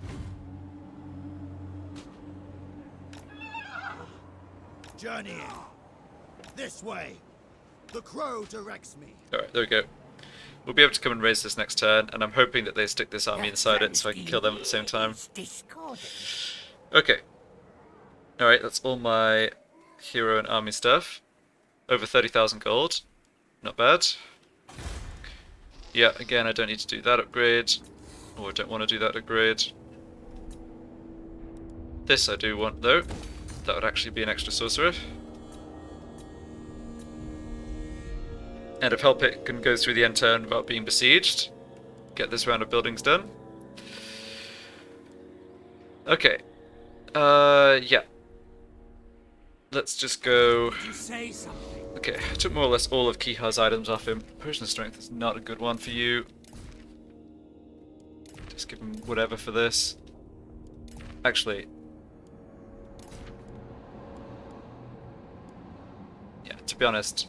Journeying. This way. The crow directs me. Alright, there we go. We'll be able to come and raise this next turn, and I'm hoping that they stick this army inside it so I can kill them at the same time. Okay. Alright, that's all my hero and army stuff. Over 30,000 gold. Not bad. Yeah, again, I don't need to do that upgrade. Or I don't want to do that upgrade. This I do want, though. That would actually be an extra sorcerer. And if Hellpit can go through the end turn without being besieged, get this round of buildings done. Okay. Yeah. Let's just go... You say something. Okay, I took more or less all of Kihar's items off him. Potion of Strength is not a good one for you. Just give him whatever for this. Actually... yeah, to be honest...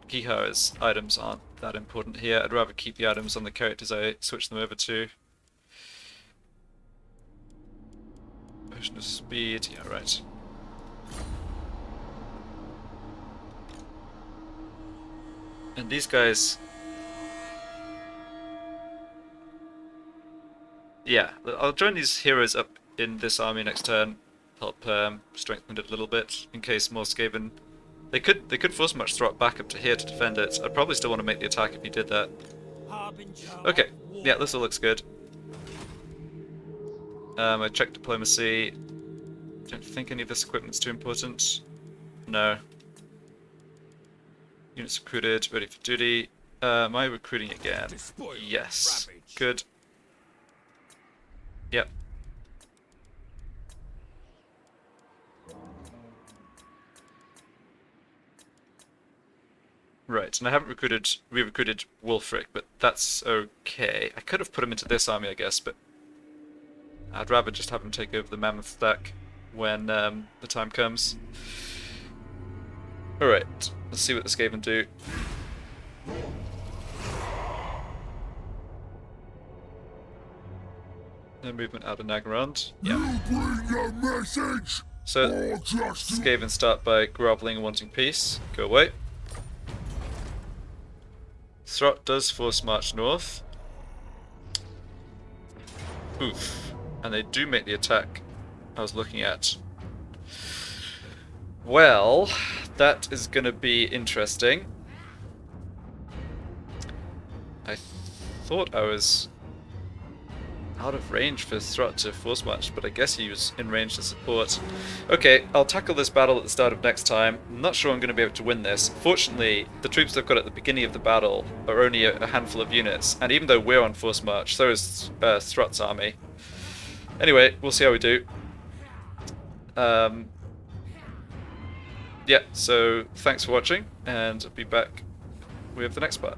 Kihar's items aren't that important here. I'd rather keep the items on the characters I switch them over to. Potion of Speed, yeah, right. And these guys... yeah, I'll join these heroes up in this army next turn. Help strengthen it a little bit in case more Skaven... They could force much Throgg back up to here to defend it. I'd probably still want to make the attack if he did that. Okay, yeah, this all looks good. I checked diplomacy. Don't think any of this equipment's too important. No. Units recruited, ready for duty. Am I recruiting again? Yes. Good. Yep. Right, and I haven't re-recruited Wulfric, but that's okay. I could have put him into this army, I guess, but I'd rather just have him take over the Mammoth stack when the time comes. Alright, let's see what the Skaven do. No movement out of Nagarond. Yeah. So, Skaven start by groveling and wanting peace. Go away. Throgg does force march north. Oof. And they do make the attack I was looking at. Well, that is going to be interesting. I thought I was out of range for Throgg to force march, but I guess he was in range to support. Okay, I'll tackle this battle at the start of next time. I'm not sure I'm going to be able to win this. Fortunately, the troops I've got at the beginning of the battle are only a handful of units, and even though we're on force march, so is Throgg's army. Anyway, we'll see how we do. Yeah, so thanks for watching, and I'll be back with the next part.